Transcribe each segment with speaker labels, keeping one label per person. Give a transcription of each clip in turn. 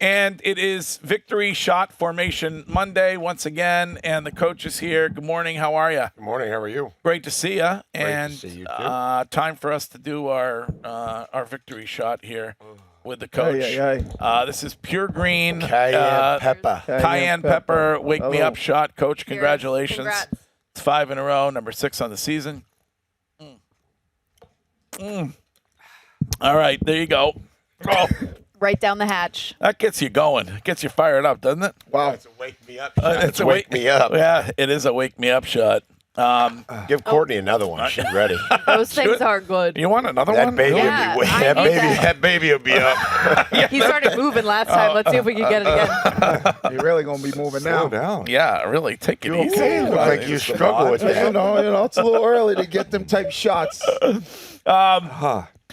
Speaker 1: And it is Victory Shot Formation Monday once again, and the coach is here. Good morning. How are you?
Speaker 2: Good morning. How are you?
Speaker 1: Great to see you. And
Speaker 2: to see you too.
Speaker 1: Time for us to do our victory shot here with the coach. This is pure green
Speaker 2: Cayenne pepper.
Speaker 1: Cayenne pepper. Wake me
Speaker 3: Hello.
Speaker 1: up shot, coach. Congratulations.
Speaker 4: Congrats.
Speaker 1: It's 5 in a row, number 6 on the season. All right, there you go. Oh.
Speaker 4: Right down the hatch.
Speaker 1: That gets you going. It gets you fired up, doesn't it?
Speaker 2: Wow. It's a wake me up shot.
Speaker 1: It's a
Speaker 2: wake me up.
Speaker 1: Yeah, it is a wake me up shot.
Speaker 2: Give Courtney another one. She's ready.
Speaker 4: Those things are good.
Speaker 1: You want another
Speaker 2: That
Speaker 1: one?
Speaker 2: baby
Speaker 4: Yeah,
Speaker 2: will be
Speaker 4: I need
Speaker 2: that baby will be up.
Speaker 4: He started moving last time. Let's see if we can get it again.
Speaker 3: You're really going to be moving now.
Speaker 2: Slow down.
Speaker 1: Yeah, really. Take it easy.
Speaker 3: okay?
Speaker 2: Look like you struggle with
Speaker 3: You
Speaker 2: that.
Speaker 3: know, it's a little early to get them type shots.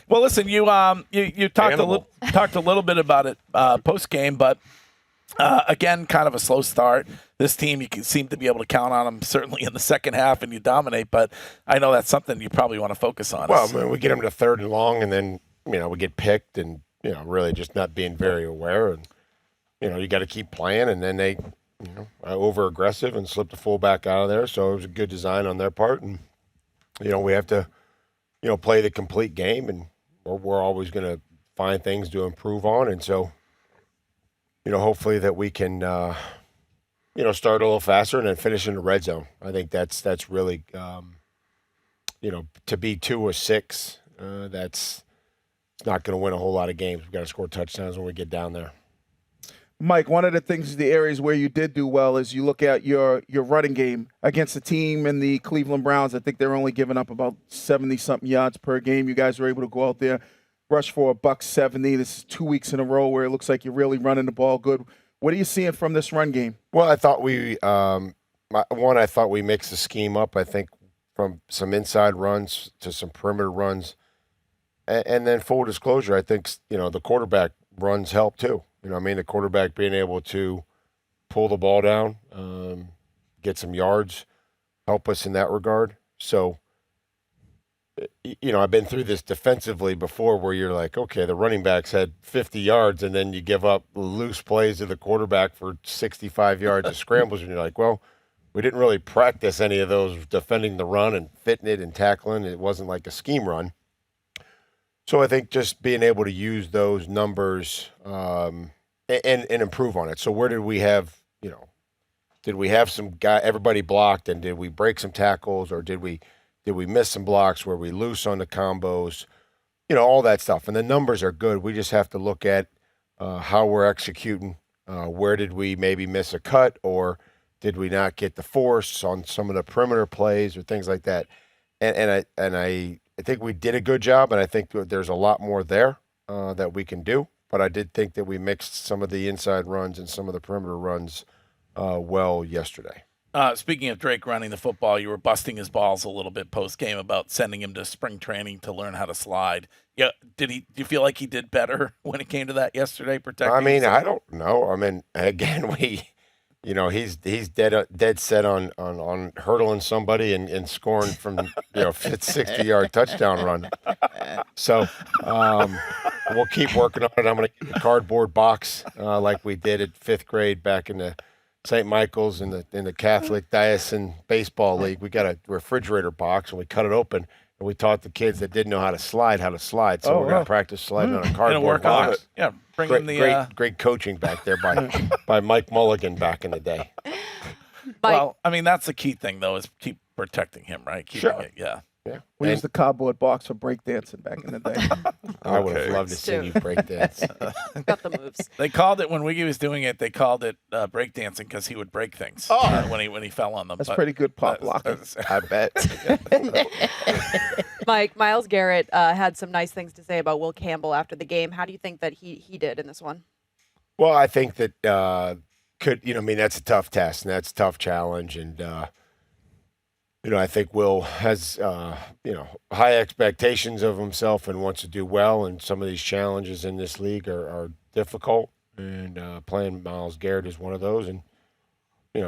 Speaker 1: Well, listen, you talked
Speaker 2: Animal.
Speaker 1: talked a little bit about it post game, but again, kind of a slow start. This team, you can seem to be able to count on them certainly in the second half, and you dominate. But I know that's something you probably want to focus on.
Speaker 2: Well, I mean, we get them to 3rd and long, and then we get picked, and really just not being very aware, and you got to keep playing, and then they are over aggressive and slipped the fullback out of there. So it was a good design on their part, and we have to play the complete game, and we're always going to find things to improve on, and so hopefully that we can start a little faster and then finish in the red zone. I think that's really to be 2 or 6, that's not going to win a whole lot of games. We've got to score touchdowns when we get down there.
Speaker 3: Mike, one of the things, the areas where you did do well is you look at your running game against the team in the Cleveland Browns. I think they're only giving up about 70-something yards per game. You guys were able to go out there, rush for $170. This is 2 weeks in a row where it looks like you're really running the ball good. What are you seeing from this run game?
Speaker 2: Well, I thought I thought we mixed the scheme up. I think from some inside runs to some perimeter runs, and then full disclosure, I think the quarterback runs help too. The quarterback being able to pull the ball down, get some yards, help us in that regard. So, I've been through this defensively before where you're like, okay, the running backs had 50 yards and then you give up loose plays to the quarterback for 65 yards of scrambles. And you're like, well, we didn't really practice any of those defending the run and fitting it and tackling. It wasn't like a scheme run. So I think just being able to use those numbers and improve on it. So where did we have, did we have some guy, everybody blocked, and did we break some tackles, or did we miss some blocks? Were we loose on the combos? All that stuff. And the numbers are good. We just have to look at how we're executing. Where did we maybe miss a cut, or did we not get the force on some of the perimeter plays or things like that? And I think we did a good job, and I think there's a lot more there that we can do. But I did think that we mixed some of the inside runs and some of the perimeter runs well yesterday.
Speaker 1: Speaking of Drake running the football, you were busting his balls a little bit post game about sending him to spring training to learn how to slide. Yeah, do you feel like he did better when it came to that yesterday? Protecting.
Speaker 2: I don't know. Again, he's dead set on hurdling somebody and scoring from 60-yard touchdown run. So we'll keep working on it. I'm going to get a cardboard box like we did at 5th grade back in the St. Michael's in the Catholic Diocesan Baseball League. We got a refrigerator box, and we cut it open, and we taught the kids that didn't know how to slide. So we're going to practice sliding on a cardboard box.
Speaker 1: Yeah, bring in the
Speaker 2: great coaching back there by Mike Mulligan back in the day.
Speaker 1: Well, that's the key thing though, is keep protecting him, right? Keeping
Speaker 2: Sure.
Speaker 1: it, yeah.
Speaker 2: Yeah.
Speaker 3: We used the cardboard box for breakdancing back in the day.
Speaker 2: I would have loved to see you break dance.
Speaker 4: Got the moves.
Speaker 1: They called it, when Wiggy was doing it, they called it breakdancing because he would break things when he fell on them.
Speaker 3: That's pretty good pop locking.
Speaker 2: I bet.
Speaker 4: Mike, Myles Garrett had some nice things to say about Will Campbell after the game. How do you think that he did in this one?
Speaker 2: Well, I think that that's a tough test, and that's a tough challenge, and I think Will has high expectations of himself and wants to do well, and some of these challenges in this league are difficult, and playing Myles Garrett is one of those. And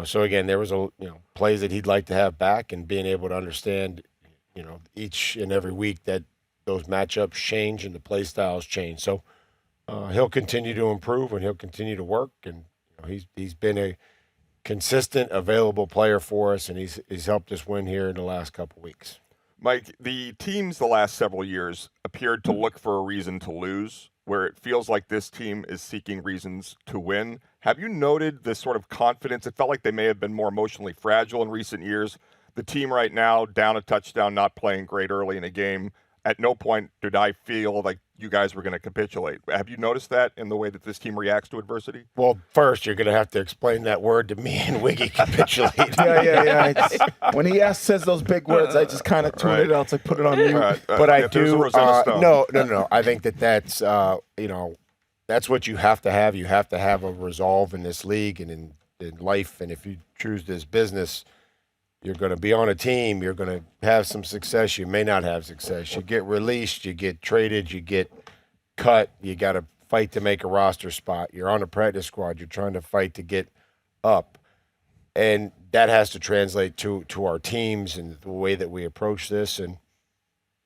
Speaker 2: so again, there was plays that he'd like to have back, and being able to understand each and every week that those matchups change and the play styles change. So he'll continue to improve and he'll continue to work. And he's been a consistent, available player for us, and he's helped us win here in the last couple weeks.
Speaker 5: Mike, the teams the last several years appeared to look for a reason to lose, where it feels like this team is seeking reasons to win. Have you noted this sort of confidence? It felt like they may have been more emotionally fragile in recent years. The team right now, down a touchdown, not playing great early in a game. At no point did I feel like you guys were going to capitulate. Have you noticed that in the way that this team reacts to adversity?
Speaker 2: Well, first, you're going to have to explain that word to me and Wiggy, capitulate.
Speaker 3: Yeah. When he says those big words, I just kind of tune it out. It's like, put it on mute.
Speaker 2: But I do. No. I think that's that's what you have to have. You have to have a resolve in this league and in life. And if you choose this business, you're going to be on a team. You're going to have some success. You may not have success. You get released. You get traded. You get cut. You got to fight to make a roster spot. You're on a practice squad. You're trying to fight to get up. And that has to translate to our teams and the way that we approach this. And,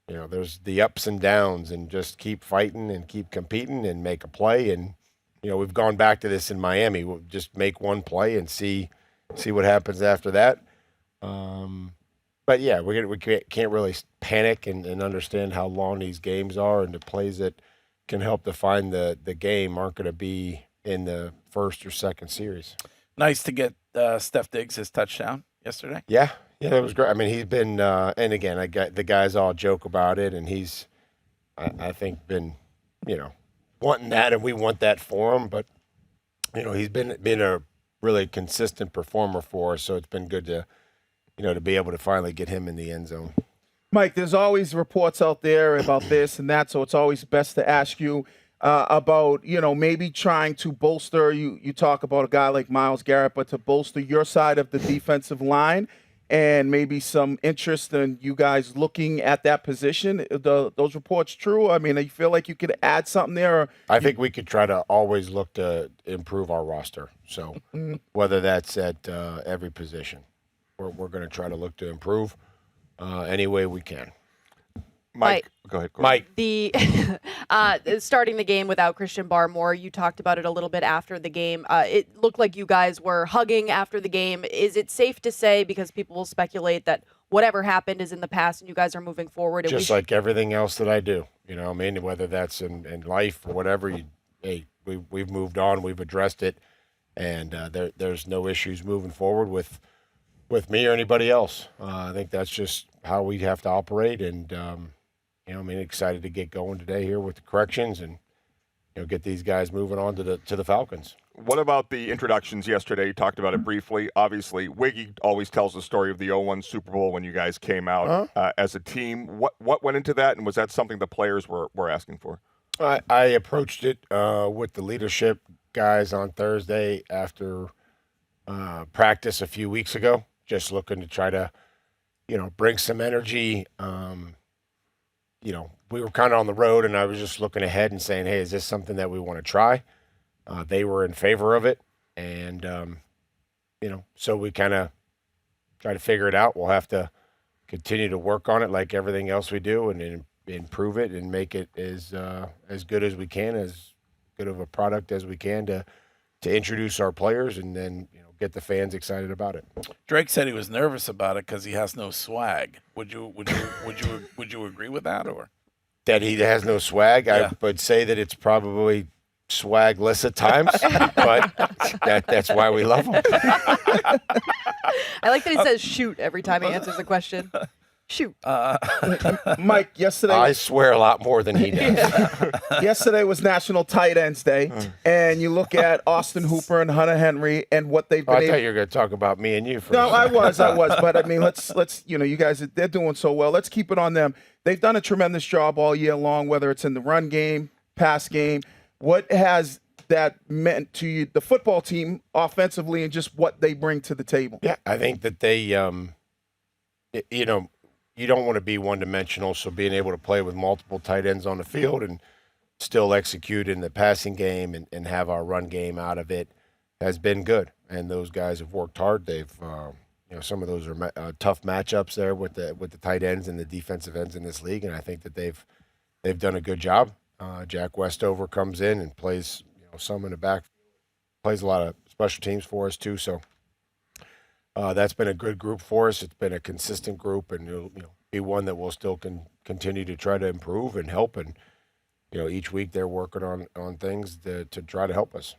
Speaker 2: there's the ups and downs, and just keep fighting and keep competing and make a play. And, we've gone back to this in Miami. We'll just make one play and see what happens after that. But yeah, we can't really panic and understand how long these games are, and the plays that can help define the game aren't going to be in the first or second series.
Speaker 1: Nice to get Steph Diggs his touchdown yesterday.
Speaker 2: Yeah, that was great. I mean, he's been, and again, the guys all joke about it, and he's, I think, been, wanting that, and we want that for him. But he's been a really consistent performer for us, so it's been good to be able to finally get him in the end zone.
Speaker 3: Mike, there's always reports out there about this and that, so it's always best to ask you about, maybe trying to bolster. You talk about a guy like Myles Garrett, but to bolster your side of the defensive line, and maybe some interest in you guys looking at that position. Those reports true? I mean, you feel like you could add something there?
Speaker 2: I think we could try to always look to improve our roster. So whether that's at every position. We're going to try to look to improve any way we can.
Speaker 5: Mike, go ahead.
Speaker 2: Mike.
Speaker 4: The starting the game without Christian Barmore, you talked about it a little bit after the game. It looked like you guys were hugging after the game. Is it safe to say, because people will speculate, that whatever happened is in the past and you guys are moving forward?
Speaker 2: Just like everything else that I do, whether that's in life or whatever, we've moved on, we've addressed it, and there's no issues moving forward with me or anybody else. I think that's just how we have to operate, and excited to get going today here with the corrections and get these guys moving on to the Falcons.
Speaker 5: What about the introductions yesterday? You talked about it briefly. Obviously, Wiggy always tells the story of the 0-1 Super Bowl when you guys came out as a team. What went into that, and was that something the players were asking for?
Speaker 2: I approached it with the leadership guys on Thursday after practice a few weeks ago. Just looking to try to, bring some energy. We were kind of on the road, and I was just looking ahead and saying, hey, is this something that we want to try? They were in favor of it, and, so we kind of try to figure it out. We'll have to continue to work on it like everything else we do, and improve it and make it as good as we can, as good of a product as we can to introduce our players, and then, get the fans excited about it.
Speaker 1: Drake said he was nervous about it because he has no swag. Would you agree with that, or
Speaker 2: that he has no swag?
Speaker 1: Yeah.
Speaker 2: I would say that it's probably swagless at times, but that's why we love him.
Speaker 4: I like that he says shoot every time he answers a question. Shoot.
Speaker 3: Mike, yesterday.
Speaker 2: I swear a lot more than he does.
Speaker 3: Yesterday was National Tight Ends Day, and you look at Austin Hooper and Hunter Henry and what they've been
Speaker 2: I thought you were going to talk about me and you.
Speaker 3: No, I was, but I mean, let's you guys, they're doing so well. Let's keep it on them. They've done a tremendous job all year long, whether it's in the run game, pass game. What has that meant to you, the football team, offensively, and just what they bring to the table?
Speaker 2: Yeah, I think that they, you don't want to be one-dimensional, so being able to play with multiple tight ends on the field and still execute in the passing game and have our run game out of it has been good. And those guys have worked hard. They've, some of those are tough matchups there with the tight ends and the defensive ends in this league, and I think that they've done a good job. Jack Westover comes in and plays, some in the back, plays a lot of special teams for us too. So that's been a good group for us. It's been a consistent group, and it'll be one that we'll still continue to try to improve and help. And each week they're working on things to try to help us.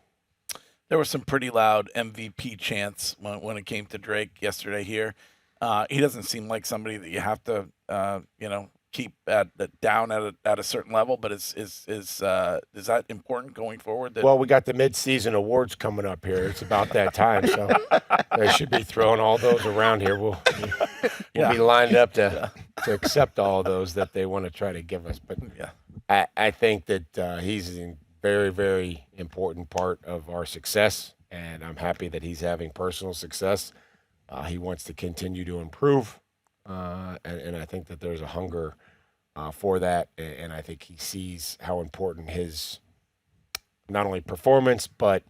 Speaker 1: There were some pretty loud MVP chants when it came to Drake yesterday here. He doesn't seem like somebody that you have to, keep down at a certain level. But is that important going forward?
Speaker 2: Well, we got the mid-season awards coming up here. It's about that time, so they should be throwing all those around here. We'll be lined up to accept all of those that they want to try to give us. But I think that he's a very, very important part of our success, and I'm happy that he's having personal success. He wants to continue to improve, and I think that there's a hunger for that, and I think he sees how important his not only performance but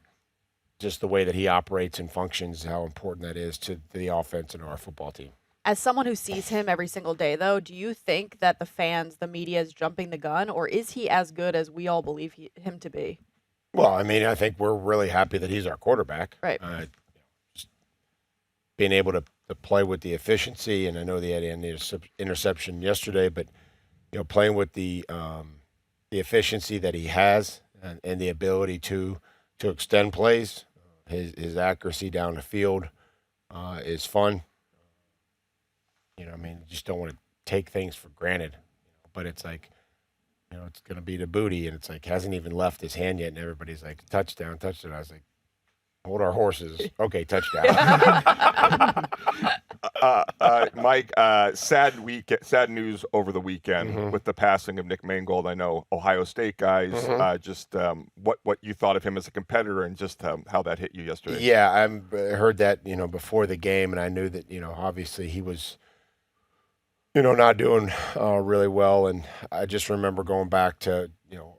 Speaker 2: just the way that he operates and functions, how important that is to the offense and our football team.
Speaker 4: As someone who sees him every single day, though, do you think that the fans, the media is jumping the gun, or is he as good as we all believe him to be?
Speaker 2: Well, I mean, I think we're really happy that he's our quarterback.
Speaker 4: Right.
Speaker 2: Just being able to play with the efficiency, and I know they had an interception yesterday, but playing with the efficiency that he has and the ability to extend plays, his accuracy down the field is fun. I mean, you just don't want to take things for granted. But it's like, it's going to be the booty, and it's like hasn't even left his hand yet, and everybody's like, touchdown. I was like, hold our horses. Okay, touchdown.
Speaker 5: Mike, sad news over the weekend with the passing of Nick Mangold. I know Ohio State guys. Just what you thought of him as a competitor, and just how that hit you yesterday.
Speaker 2: Yeah, I heard that before the game, and I knew that obviously he was not doing really well, and I just remember going back to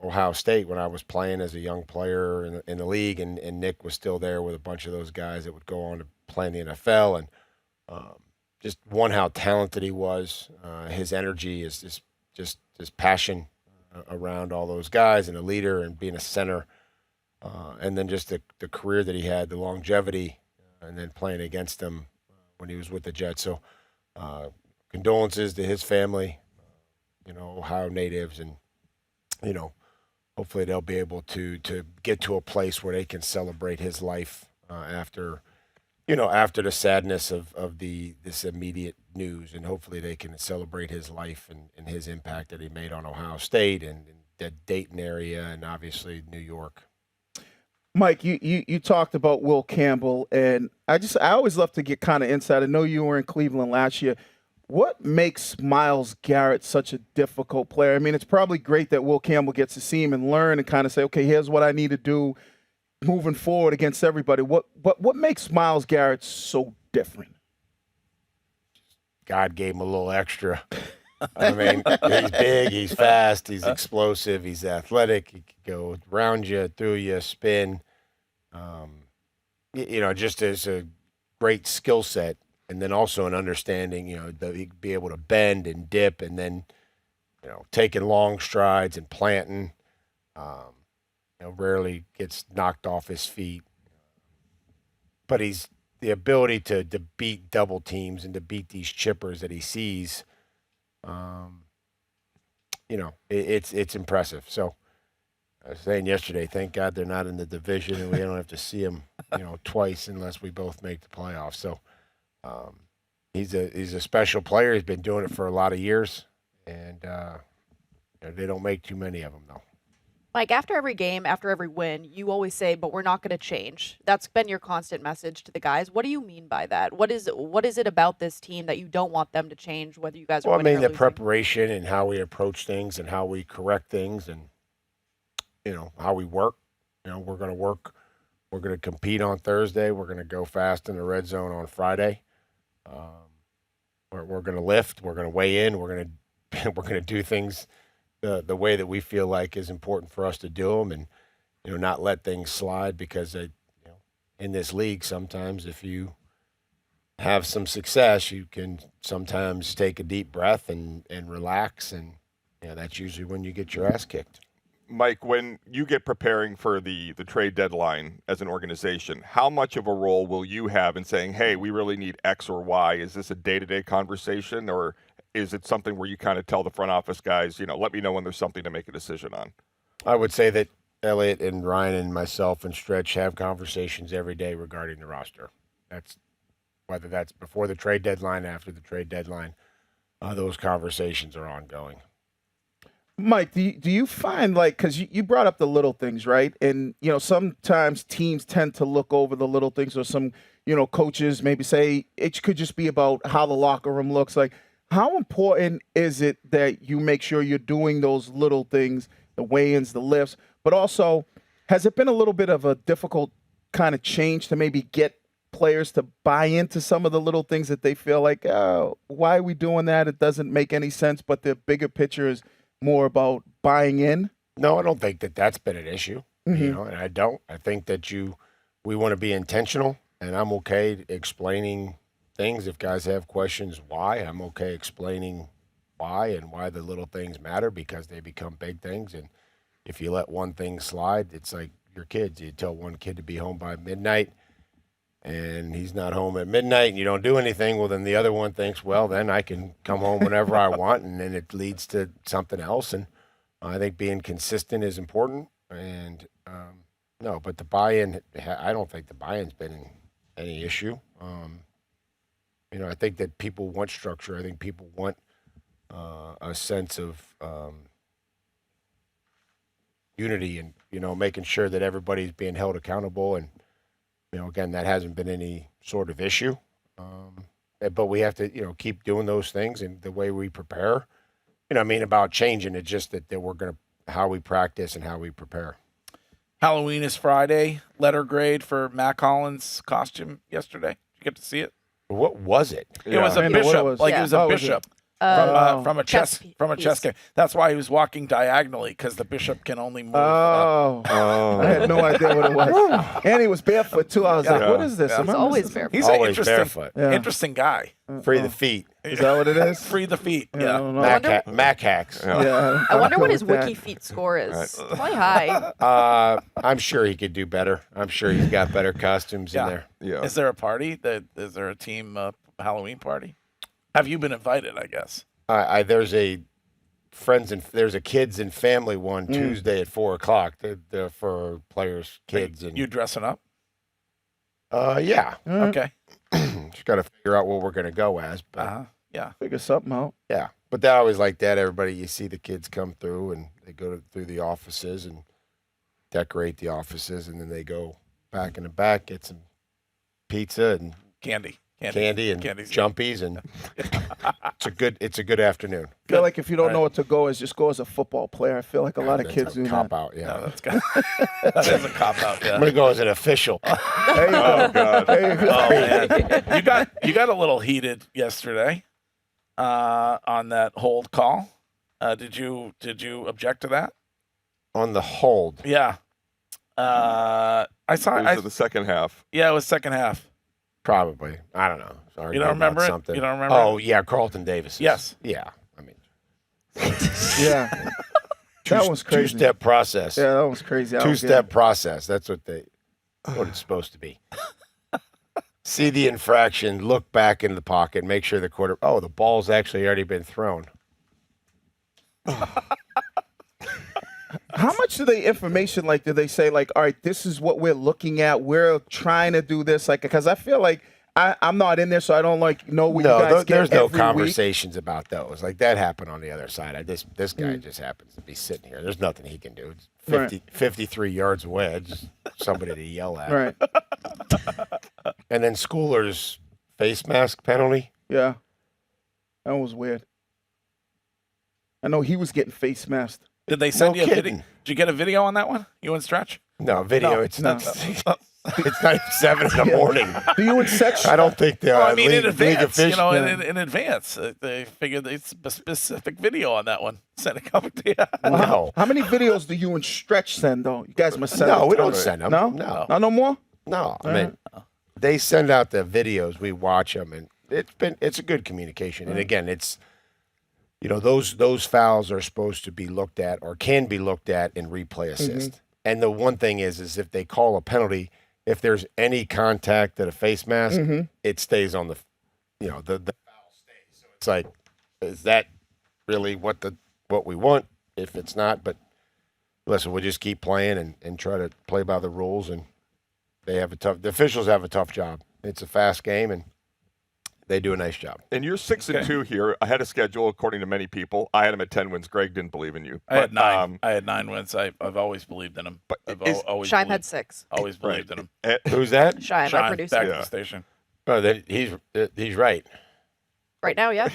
Speaker 2: Ohio State when I was playing as a young player in the league, and Nick was still there with a bunch of those guys that would go on to play in the NFL, and just how talented he was, his energy is just his passion around all those guys, and a leader and being a center, and then just the career that he had, the longevity, and then playing against them when he was with the Jets. So condolences to his family, Ohio natives, and hopefully they'll be able to get to a place where they can celebrate his life after the sadness of this immediate news, and hopefully they can celebrate his life and his impact that he made on Ohio State and the Dayton area, and obviously New York.
Speaker 3: Mike, you talked about Will Campbell, and I always love to get kind of insight. I know you were in Cleveland last year. What makes Myles Garrett such a difficult player? I mean, it's probably great that Will Campbell gets to see him and learn and kind of say, okay, here's what I need to do moving forward against everybody. What makes Myles Garrett so different?
Speaker 2: God gave him a little extra. I mean, he's big, he's fast, he's explosive, he's athletic. He can go around you, through you, spin. Just as a great skill set. And then also an understanding, that he'd be able to bend and dip, and then, taking long strides and planting. Rarely gets knocked off his feet. But he's the ability to beat double teams and to beat these chippers that he sees. It's impressive. So I was saying yesterday, thank God they're not in the division, and we don't have to see them, twice unless we both make the playoffs. So. He's a special player. He's been doing it for a lot of years, and they don't make too many of them, though.
Speaker 4: Mike, after every game, after every win, you always say, but we're not going to change. That's been your constant message to the guys. What do you mean by that? What is it about this team that you don't want them to change, whether you guys are winning or losing?
Speaker 2: The preparation and how we approach things and how we correct things, and, how we work. We're going to work. We're going to compete on Thursday. We're going to go fast in the red zone on Friday. We're going to lift. We're going to weigh in. We're going to do things the way that we feel like is important for us to do them, and not let things slide, because in this league sometimes if you have some success, you can sometimes take a deep breath and relax, and that's usually when you get your ass kicked.
Speaker 5: Mike, when you get preparing for the trade deadline as an organization, how much of a role will you have in saying, hey, we really need X or Y? Is this a day-to-day conversation, or is it something where you kind of tell the front office guys, let me know when there's something to make a decision on?
Speaker 2: I would say that Elliot and Ryan and myself and Stretch have conversations every day regarding the roster. That's whether that's before the trade deadline, after the trade deadline. Those conversations are ongoing.
Speaker 3: Mike, do you find because you brought up the little things, right? And, sometimes teams tend to look over the little things, or some, coaches maybe say it could just be about how the locker room looks. Like, how important is it that you make sure you're doing those little things, the weigh-ins, the lifts, but also has it been a little bit of a difficult kind of change to maybe get players to buy into some of the little things that they feel like, oh, why are we doing that? It doesn't make any sense, but the bigger picture is more about buying in?
Speaker 2: No, I don't think that that's been an issue, and I don't. I think that we want to be intentional, and I'm okay explaining things. If guys have questions, why, I'm okay explaining why and why the little things matter, because they become big things. And if you let one thing slide, it's like your kids. You tell one kid to be home by midnight, and he's not home at midnight, and you don't do anything, well, then the other one thinks, well, then I can come home whenever I want, and then it leads to something else. And I think being consistent is important. And no, but the buy-in, I don't think the buy-in's been any issue. I think that people want structure. I think people want a sense of unity, and making sure that everybody's being held accountable. And again, that hasn't been any sort of issue. But we have to, keep doing those things, and the way we prepare. About changing it, just that we're going to, how we practice and how we prepare.
Speaker 1: Halloween is Friday. Letter grade for Mac Hollins' costume yesterday. Did you get to see it?
Speaker 2: What was it?
Speaker 1: It was a
Speaker 3: I know what
Speaker 1: bishop.
Speaker 3: it was.
Speaker 1: It
Speaker 4: Yeah.
Speaker 1: was a
Speaker 3: Oh, was
Speaker 1: bishop.
Speaker 3: Oh.
Speaker 1: From a chess game. That's why he was walking diagonally, because the bishop can only move.
Speaker 3: I had no idea what it was. And he was barefoot, too. I was like, what is this?
Speaker 1: Yeah.
Speaker 3: Am I
Speaker 4: He's always
Speaker 3: missing
Speaker 4: barefoot.
Speaker 1: He's an
Speaker 2: Always
Speaker 1: interesting,
Speaker 2: barefoot.
Speaker 3: Yeah.
Speaker 1: interesting guy.
Speaker 2: Free the feet.
Speaker 3: something? Is that what it is?
Speaker 1: Free the feet.
Speaker 3: I
Speaker 1: Yeah.
Speaker 3: don't know.
Speaker 2: Mac hacks.
Speaker 3: Yeah,
Speaker 4: I wonder what his
Speaker 3: with that.
Speaker 4: wiki feet score is. It's probably high.
Speaker 2: I'm sure he could do better. I'm sure he's got better costumes in
Speaker 1: Yeah.
Speaker 2: there.
Speaker 5: Yeah.
Speaker 1: Is there a party? Is there a team Halloween party? Have you been invited, I guess?
Speaker 2: There's a kids and family one Tuesday at 4:00. They're for players, kids, and
Speaker 1: You dressing up?
Speaker 2: yeah.
Speaker 1: Okay.
Speaker 2: Just got to figure out what we're gonna go as. But
Speaker 1: Yeah.
Speaker 3: Figure something out.
Speaker 2: yeah, but they always like that. Everybody, you see the kids come through, and they go through the offices and decorate the offices, and then they go back in the back, get some pizza and
Speaker 1: Candy
Speaker 2: and
Speaker 1: Candy's
Speaker 2: jumpies, and it's a good afternoon.
Speaker 3: I feel like if you don't know what to go as, just go as a football player. I feel like a lot of
Speaker 2: That's
Speaker 3: kids
Speaker 2: a
Speaker 3: do
Speaker 2: cop
Speaker 3: that.
Speaker 2: out. Yeah,
Speaker 1: That's good. That is a cop out.
Speaker 2: I'm
Speaker 1: Yeah.
Speaker 2: gonna go as an official.
Speaker 3: There you go.
Speaker 5: Oh, God.
Speaker 3: There you go.
Speaker 1: Oh man, you got a little heated yesterday on that hold call. Did you object to that?
Speaker 2: On the hold.
Speaker 1: Yeah. I saw.
Speaker 5: It was the second half.
Speaker 1: Yeah, it was second half.
Speaker 2: Probably. I don't know.
Speaker 1: You don't remember it?
Speaker 2: Something.
Speaker 1: You don't remember
Speaker 2: Oh,
Speaker 1: it?
Speaker 2: yeah, Carlton Davis.
Speaker 1: Yes.
Speaker 2: Yeah. I mean,
Speaker 3: Yeah. That was crazy.
Speaker 2: Two-step process.
Speaker 3: Yeah, that was crazy. I don't get
Speaker 2: Two-step
Speaker 3: it.
Speaker 2: process. That's what it's supposed to be. See the infraction, look back in the pocket, make sure the ball's actually already been thrown.
Speaker 3: How much do they information, do they say, all right, this is what we're looking at. We're trying to do this. Because I feel like I'm not in there, so I don't know what you guys get
Speaker 2: there's no
Speaker 3: every week.
Speaker 2: conversations about those. Like that happened on the other side. This guy just happens to be sitting here. There's nothing he can do. It's 53 yards away. Just somebody to yell at.
Speaker 3: Right.
Speaker 2: And then Schooler's face mask penalty.
Speaker 3: Yeah. That was weird. I know he was getting face masked.
Speaker 1: Did they send
Speaker 2: No
Speaker 1: you a video?
Speaker 2: kidding.
Speaker 1: Did you get a video on that one? You and Stretch?
Speaker 2: No video.
Speaker 1: No,
Speaker 2: it's
Speaker 3: no.
Speaker 2: not. It's not even 7 in the morning.
Speaker 3: Do you and Sex?
Speaker 2: I don't think they're.
Speaker 1: Well, I mean, in
Speaker 2: league
Speaker 1: advance.
Speaker 2: officials.
Speaker 1: In advance, they figured it's a specific video on that one. Send a couple to you.
Speaker 2: No.
Speaker 3: How many videos do you and Stretch send, though? You guys must send
Speaker 2: No,
Speaker 3: them
Speaker 2: we
Speaker 3: to
Speaker 2: don't
Speaker 3: us.
Speaker 2: send them.
Speaker 3: No?
Speaker 2: No.
Speaker 3: No more?
Speaker 2: No, I mean, they send out the videos. We watch them, and it's a good communication. And again, it's those fouls are supposed to be looked at or can be looked at in replay assist. And the one thing is if they call a penalty, if there's any contact at a face mask, it stays on the foul stays. So it's like, is that really what we want? If it's not, but listen, we'll just keep playing and try to play by the rules. And the officials have a tough job. It's a fast game, and they do a nice job.
Speaker 5: And you're 6-2 here, ahead of schedule, according to many people. I had him at 10 wins. Greg didn't believe in you.
Speaker 1: I had 9. I had 9 wins. I've always believed in him.
Speaker 5: But
Speaker 1: always
Speaker 4: Shime had 6.
Speaker 1: Always believed in him.
Speaker 2: Who's that?
Speaker 4: Shime, our producer.
Speaker 1: Back to the station.
Speaker 2: Oh, he's right.
Speaker 4: Right now, yeah.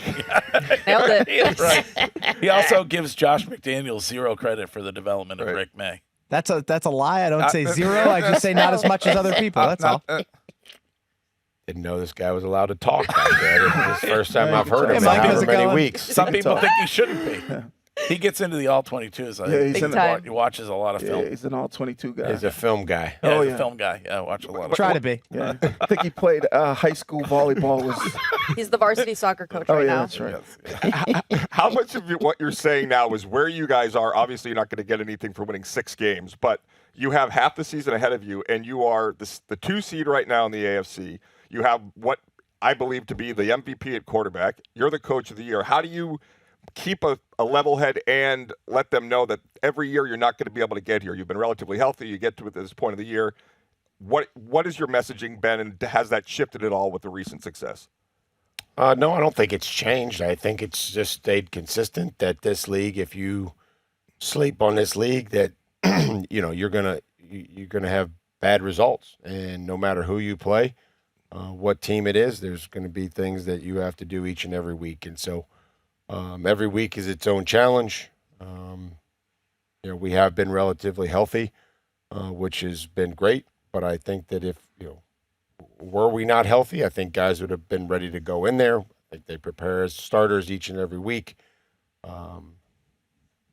Speaker 4: Nailed it.
Speaker 1: Right. He also gives Josh McDaniels 0 credit for the development of Rick May.
Speaker 6: That's a lie. I don't say 0. I just say not as much as other people. That's all.
Speaker 2: Didn't know this guy was allowed to talk back there. This is the first time I've heard him in
Speaker 6: Mike, how's
Speaker 2: however
Speaker 6: it
Speaker 2: many
Speaker 6: going?
Speaker 2: weeks.
Speaker 1: Some people think he shouldn't be. He gets into the all-22s.
Speaker 3: Big
Speaker 4: time.
Speaker 1: He watches a lot of film.
Speaker 3: He's an all-22 guy.
Speaker 2: He's a film guy.
Speaker 1: Yeah, he's a film guy. Yeah, I watch a lot of
Speaker 6: Try to be.
Speaker 3: Yeah. I think he played high school volleyball.
Speaker 4: He's the varsity soccer coach
Speaker 3: Oh,
Speaker 4: right
Speaker 3: yeah,
Speaker 4: now.
Speaker 3: that's right.
Speaker 5: How much of what you're saying now is where you guys are? Obviously, you're not going to get anything for winning 6 games, but you have half the season ahead of you, and you are the 2 seed right now in the AFC. You have what I believe to be the MVP at quarterback. You're the coach of the year. How do you keep a level head and let them know that every year you're not going to be able to get here? You've been relatively healthy. You get to it at this point of the year. What is your messaging been, and has that shifted at all with the recent success?
Speaker 2: No, I don't think it's changed. I think it's just stayed consistent that this league, if you sleep on this league, that you're gonna have bad results. And no matter who you play, what team it is, there's going to be things that you have to do each and every week. And so every week is its own challenge. We have been relatively healthy, which has been great. But I think that if, were we not healthy, I think guys would have been ready to go in there. I think they prepare as starters each and every week.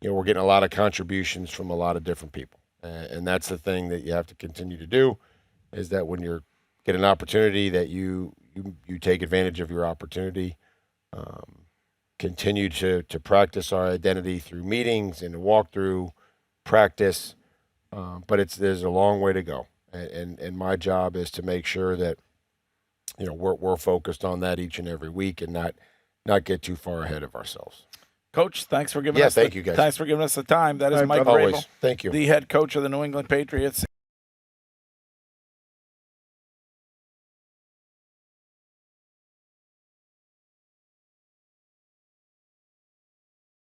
Speaker 2: We're getting a lot of contributions from a lot of different people. And that's the thing that you have to continue to do, is that when you're get an opportunity, that you take advantage of your opportunity. Continue to practice our identity through meetings and walkthrough practice, but there's a long way to go. And my job is to make sure that we're focused on that each and every week and not get too far ahead of ourselves.
Speaker 1: Coach, thanks for giving us
Speaker 2: thank you guys.
Speaker 1: Thanks for giving us the time. That is Mike
Speaker 2: Always.
Speaker 1: Vrabel,
Speaker 2: Thank you.
Speaker 1: the head coach of the New England Patriots.